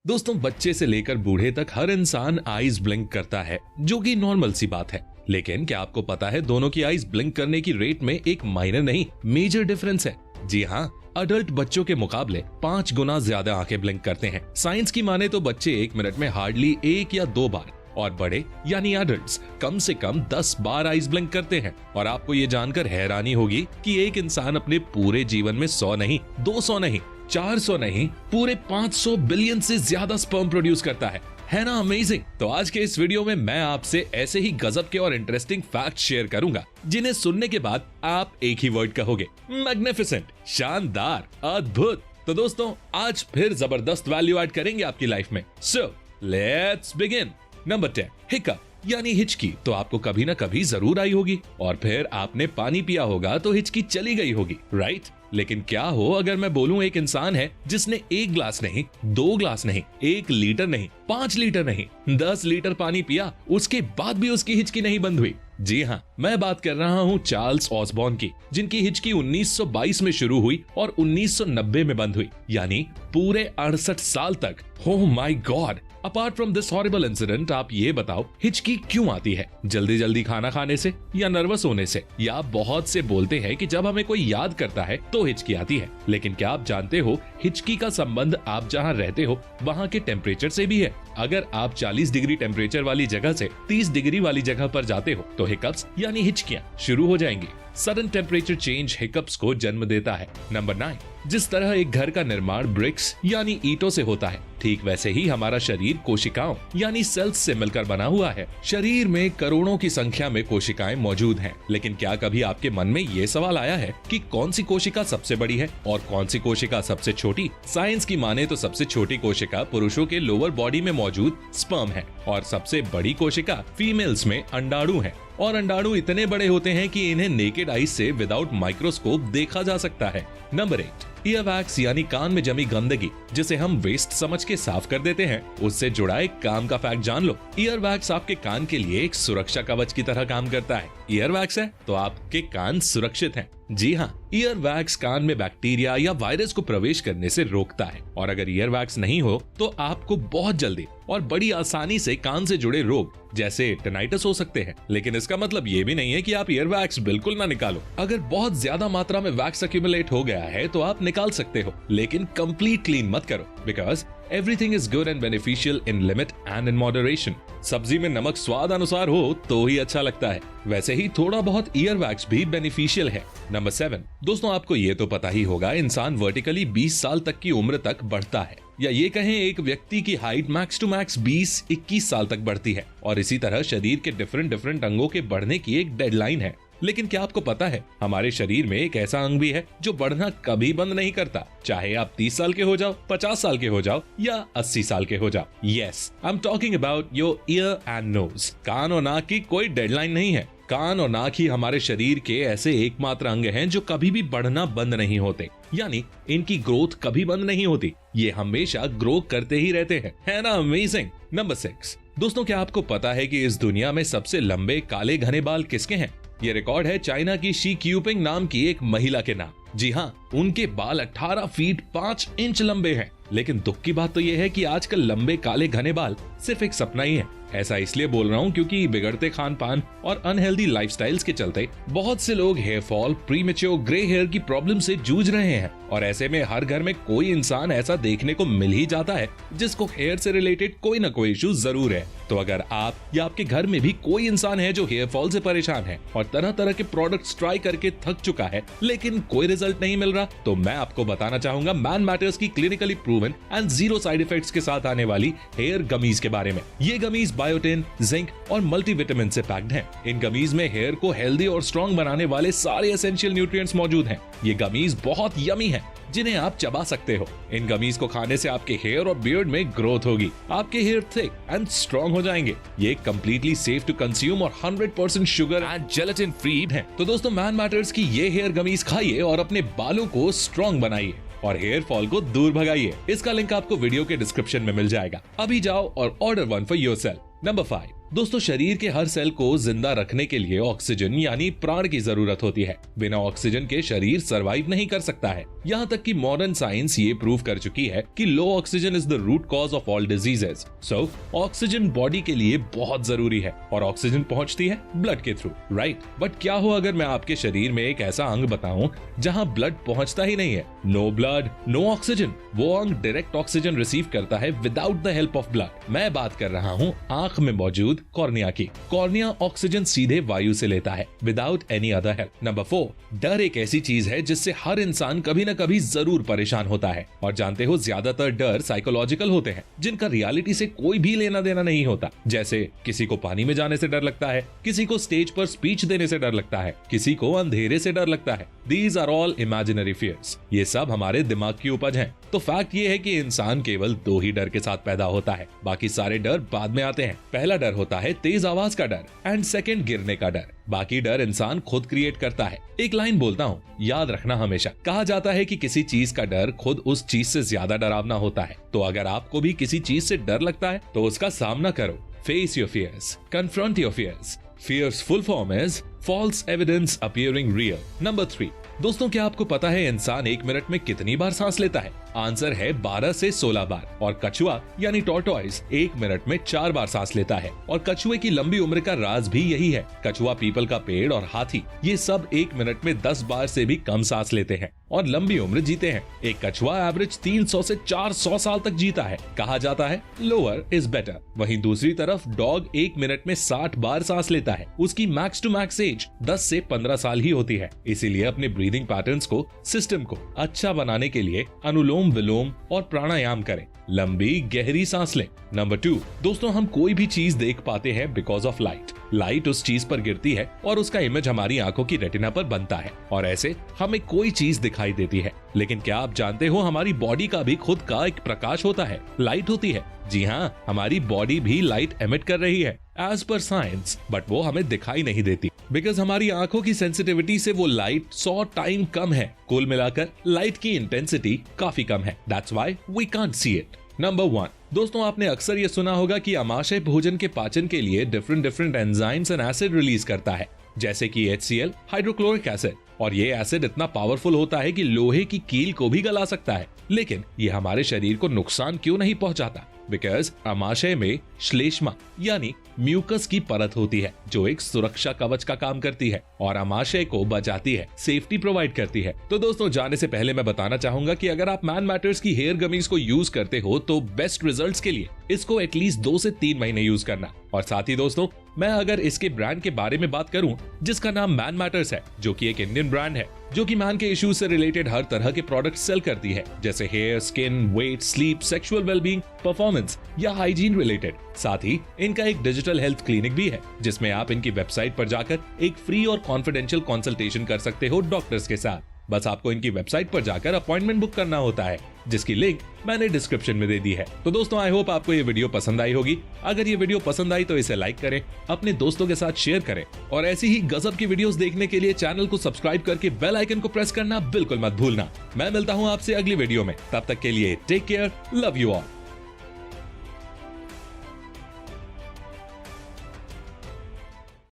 दोस्तों, बच्चे से लेकर बूढ़े तक हर इंसान आईज ब्लिंक करता है, जो कि नॉर्मल सी बात है। लेकिन क्या आपको पता है दोनों की आईज ब्लिंक करने की रेट में एक माइनर नहीं मेजर डिफरेंस है। जी हाँ, अडल्ट बच्चों के मुकाबले 5 गुना ज्यादा आंखें ब्लिंक करते हैं। साइंस की माने तो बच्चे 1 मिनट में हार्डली 1 या 2 बार और बड़े यानी एडल्ट्स कम से कम 10 बार आईज ब्लिंक करते हैं। और आपको ये जानकर हैरानी होगी कि एक इंसान अपने पूरे जीवन में 100 नहीं, 200 नहीं, 400 नहीं, पूरे 500 बिलियन से ज्यादा स्पर्म प्रोड्यूस करता है ना अमेजिंग। तो आज के इस वीडियो में मैं आपसे ऐसे ही गजब के और इंटरेस्टिंग फैक्ट शेयर करूंगा जिन्हें सुनने के बाद आप एक ही वर्ड कहोगे, मैग्निफिसेंट, शानदार, अद्भुत। तो दोस्तों, आज फिर जबरदस्त वैल्यू ऐड करेंगे आपकी लाइफ में। So let's begin. Number 10, hiccup यानी हिचकी तो आपको कभी ना कभी जरूर आई होगी, और फिर आपने पानी पिया होगा तो हिचकी चली गई होगी, राइट? लेकिन क्या हो अगर मैं बोलूं एक इंसान है जिसने 1 ग्लास नहीं, 2 ग्लास नहीं, 1 लीटर नहीं, 5 लीटर नहीं, 10 लीटर पानी पिया, उसके बाद भी उसकी हिचकी नहीं बंद हुई। जी हाँ, मैं बात कर रहा हूँ चार्ल्स ऑसबॉर्न की, जिनकी हिचकी 1922 में शुरू हुई और 1990 में बंद हुई, यानी पूरे 68 साल तक। Oh my God. Apart from this horrible incident, आप ये बताओ हिचकी क्यों आती है? जल्दी जल्दी खाना खाने से, या नर्वस होने से, या बहुत से बोलते हैं कि जब हमें कोई याद करता है तो हिचकी आती है। लेकिन क्या आप जानते हो हिचकी का संबंध आप जहाँ रहते हो वहाँ के टेम्परेचर से भी है। अगर आप 40 डिग्री टेम्परेचर वाली जगह से 30 डिग्री वाली जगह पर जाते हो तो हिकअप्स यानी हिचकियां शुरू हो जाएंगी। सडन टेम्परेचर चेंज हिकअप्स को जन्म देता है। नंबर 9, जिस तरह एक घर का निर्माण ब्रिक्स यानी ईंटों से होता है, ठीक वैसे ही हमारा शरीर कोशिकाओं यानी सेल्स से मिलकर बना हुआ है। शरीर में करोड़ों की संख्या में कोशिकाएं मौजूद हैं। लेकिन क्या कभी आपके मन में ये सवाल आया है कि कौन सी कोशिका सबसे बड़ी है और कौन सी कोशिका सबसे छोटी? साइंस की माने तो सबसे छोटी कोशिका पुरुषों के लोअर बॉडी में मौजूद स्पर्म है, और सबसे बड़ी कोशिका फीमेल्स में अंडाणु है। और अंडाणु इतने बड़े होते हैं कि इन्हें नेकेड आई से विदाउट माइक्रोस्कोप देखा जा सकता है। नंबर 8, ईयरवैक्स यानी कान में जमी गंदगी, जिसे हम वेस्ट समझ के साफ कर देते हैं, उससे जुड़ा एक काम का फैक्ट जान लो। ईयरवैक्स आपके कान के लिए एक सुरक्षा कवच की तरह काम करता है। ईयरवैक्स है तो आपके कान सुरक्षित हैं। जी हाँ, ईयरवैक्स कान में बैक्टीरिया या वायरस को प्रवेश करने से रोकता है, और अगर ईयरवैक्स नहीं हो तो आपको बहुत जल्दी और बड़ी आसानी से कान से जुड़े रोग जैसे टिनाइटिस हो सकते हैं। लेकिन इसका मतलब ये भी नहीं है कि आप ईयरवैक्स बिल्कुल ना निकालो। अगर बहुत ज्यादा मात्रा में वैक्स एक्यूमुलेट हो गया है तो आप निकाल सकते हो, लेकिन कंप्लीट क्लीन मत करो, because everything is good and beneficial in limit and in moderation. सब्जी में नमक स्वाद अनुसार हो तो ही अच्छा लगता है, वैसे ही थोड़ा बहुत ईयरवैक्स भी बेनिफिशियल है। नंबर 7, दोस्तों आपको ये तो पता ही होगा इंसान वर्टिकली 20 साल तक की उम्र तक बढ़ता है, या ये कहें एक व्यक्ति की हाइट मैक्स टू मैक्स 20-21 साल तक बढ़ती है, और इसी तरह शरीर के डिफरेंट अंगों के बढ़ने की एक डेडलाइन है। लेकिन क्या आपको पता है हमारे शरीर में एक ऐसा अंग भी है जो बढ़ना कभी बंद नहीं करता, चाहे आप 30 साल के हो जाओ, 50 साल के हो जाओ या 80 साल के हो जाओ। Yes, I am talking about your ear and nose. कान और नाक की कोई डेडलाइन नहीं है। कान और नाक ही हमारे शरीर के ऐसे एकमात्र अंग हैं जो कभी भी बढ़ना बंद नहीं होते, यानी इनकी ग्रोथ कभी बंद नहीं होती, ये हमेशा ग्रो करते ही रहते हैं। है ना अमेजिंग? नंबर 6, दोस्तों क्या आपको पता है कि इस दुनिया में सबसे लंबे काले घने बाल किसके हैं? ये रिकॉर्ड है चाइना की शी क्यूपिंग नाम की एक महिला के नाम। जी हाँ, उनके बाल 18 फीट 5 इंच लंबे हैं। लेकिन दुख की बात तो यह है कि आजकल लंबे काले घने बाल सिर्फ एक सपना ही है। ऐसा इसलिए बोल रहा हूँ क्योंकि बिगड़ते खान पान और अनहेल्दी लाइफस्टाइल्स के चलते बहुत से लोग hair fall, premature grey hair की प्रॉब्लम से जूझ रहे हैं, और ऐसे में हर घर में कोई इंसान ऐसा देखने को मिल ही जाता है जिसको हेयर से रिलेटेड कोई ना कोई इशू जरूर है। तो अगर आप या आपके घर में भी कोई इंसान है जो हेयर फॉल से परेशान है और तरह तरह के प्रोडक्ट्स ट्राई करके थक चुका है लेकिन कोई रिजल्ट नहीं मिल रहा, तो मैं आपको बताना चाहूंगा मैन मैटर्स की clinically proven and 0 side effects के साथ आने वाली हेयर गमीज के बारे में। ये गमीज बायोटिन, जिंक और मल्टीविटामिन से पैक्ड हैं। इन गमीज में हेयर को हेल्दी और स्ट्रॉन्ग बनाने वाले सारे एसेंशियल न्यूट्रिएंट्स मौजूद हैं। ये गमीज बहुत यमी हैं, जिन्हें आप चबा सकते हो। इन गमीज को खाने से आपके हेयर और बियर्ड में ग्रोथ होगी, आपके हेयर थिक एंड स्ट्रॉन्ग हो जाएंगे। ये कंप्लीटली सेफ टू कंज्यूम और 100% शुगर एंड जेलेटिन फ्री है। तो दोस्तों मैन मैटर्स की ये हेयर गमीज खाइए और अपने बालों को स्ट्रॉन्ग बनाइए और हेयर फॉल को दूर भगाइए। इसका लिंक आपको वीडियो के डिस्क्रिप्शन में मिल जाएगा। अभी जाओ और order one for yourself. Number 5, दोस्तों शरीर के हर सेल को जिंदा रखने के लिए ऑक्सीजन यानी प्राण की जरूरत होती है। बिना ऑक्सीजन के शरीर सरवाइव नहीं कर सकता है। यहाँ तक कि मॉडर्न साइंस ये प्रूव कर चुकी है कि low oxygen is the root cause of all diseases. So oxygen body के लिए बहुत जरूरी है और ऑक्सीजन पहुंचती है ब्लड के थ्रू, राइट। बट क्या हो अगर मैं आपके शरीर में एक ऐसा अंग बताऊं जहां ब्लड पहुंचता ही नहीं है? No blood no oxygen. वो अंग डायरेक्ट ऑक्सीजन रिसीव करता है without the help of blood. मैं बात कर रहा हूं आंख में मौजूद कॉर्निया की। कॉर्निया ऑक्सीजन सीधे वायु से लेता है without any other help. Number 4, डर एक ऐसी चीज है जिससे हर इंसान कभी न कभी जरूर परेशान होता है। और जानते हो ज्यादातर डर साइकोलॉजिकल होते हैं जिनका रियलिटी से कोई भी लेना देना नहीं होता। जैसे किसी को पानी में जाने से डर लगता है, किसी को स्टेज पर स्पीच देने से डर लगता है, किसी को अंधेरे से डर लगता है। These are all imaginary fears। ये सब हमारे दिमाग की उपज हैं। तो फैक्ट ये है कि इंसान केवल 2 ही डर के साथ पैदा होता है, बाकी सारे डर बाद में आते हैं। पहला डर होता है तेज आवाज का डर एंड सेकंड गिरने का डर। बाकी डर इंसान खुद क्रिएट करता है। एक लाइन बोलता हूँ, याद रखना हमेशा। कहा जाता है कि किसी चीज का डर खुद उस चीज से ज्यादा डरावना होता है। तो अगर आपको भी किसी चीज से डर लगता है तो उसका सामना करो। Face your fears, confront your fears. Fear's full form is false evidence appearing real। Number 3, दोस्तों क्या आपको पता है इंसान 1 मिनट में कितनी बार सांस लेता है? आंसर है 12 से 16 बार। और कछुआ यानी टॉर्टोइस 1 मिनट में 4 बार सांस लेता है। और कछुए की लंबी उम्र का राज भी यही है। कछुआ, पीपल का पेड़ और हाथी ये सब 1 मिनट में 10 बार से भी कम सांस लेते हैं और लंबी उम्र जीते हैं। एक कछुआ एवरेज 300 से 400 साल तक जीता है। कहा जाता है लोअर इज बेटर। वहीं दूसरी तरफ डॉग 1 मिनट में 60 बार सांस लेता है। उसकी मैक्स टू मैक्स एज 10 से 15 साल ही होती है। इसीलिए अपने ब्रीदिंग पैटर्न्स को, सिस्टम को अच्छा बनाने के लिए अनुलोम विलोम और प्राणायाम करें। लंबी गहरी सांस लें। नंबर 2, दोस्तों हम कोई भी चीज देख पाते हैं बिकॉज ऑफ लाइट। लाइट उस चीज पर गिरती है और उसका इमेज हमारी आंखों की रेटिना पर बनता है और ऐसे हमें कोई चीज दिखाई देती है। लेकिन क्या आप जानते हो हमारी बॉडी का भी खुद का एक प्रकाश होता है, लाइट होती है। जी हाँ, हमारी बॉडी भी लाइट एमिट कर रही है एज पर साइंस, बट वो हमें दिखाई नहीं देती बिकॉज हमारी आंखों की सेंसिटिविटी से वो लाइट 100 टाइम कम है। कुल मिलाकर लाइट की इंटेंसिटी काफी कम है। That's why we can't see it. Number 1, दोस्तों आपने अक्सर ये सुना होगा कि आमाशय भोजन के पाचन के लिए different enzymes and acid release करता है, जैसे कि HCl, हाइड्रोक्लोरिक एसिड। और ये एसिड इतना पावरफुल होता है कि लोहे की कील को भी गला सकता है। लेकिन ये हमारे शरीर को नुकसान क्यों नहीं पहुंचाता? बिकॉज आमाशय में श्लेष्मा यानी म्यूकस की परत होती है जो एक सुरक्षा कवच का काम करती है और आमाशय को बचाती है, सेफ्टी प्रोवाइड करती है। तो दोस्तों जाने से पहले मैं बताना चाहूंगा कि अगर आप मैन मैटर्स की हेयर गमीज को यूज करते हो तो बेस्ट रिजल्ट्स के लिए इसको एटलीस्ट 2 से 3 महीने यूज करना। और साथ ही दोस्तों मैं अगर इसके ब्रांड के बारे में बात करूं जिसका नाम मैन मैटर्स है, जो कि एक इंडियन ब्रांड है जो कि मैन के इश्यूज से रिलेटेड हर तरह के प्रोडक्ट सेल करती है, जैसे hair, skin, weight, sleep, sexual wellbeing, performance या हाइजीन रिलेटेड। साथ ही इनका एक डिजिटल हेल्थ क्लिनिक भी है जिसमें आप इनकी वेबसाइट पर जाकर एक फ्री और कॉन्फिडेंशियल कंसल्टेशन कर सकते हो डॉक्टर्स के साथ। बस आपको इनकी वेबसाइट पर जाकर अपॉइंटमेंट बुक करना होता है, जिसकी लिंक मैंने डिस्क्रिप्शन में दे दी है। तो दोस्तों आई होप आपको ये वीडियो पसंद आई होगी। अगर ये वीडियो पसंद आई तो इसे लाइक करें, अपने दोस्तों के साथ शेयर करें और ऐसी ही गजब की वीडियोस देखने के लिए चैनल को सब्सक्राइब करके बेल आइकन को प्रेस करना बिल्कुल मत भूलना। मैं मिलता हूँ आपसे अगली वीडियो में, तब तक के लिए take care, love you all.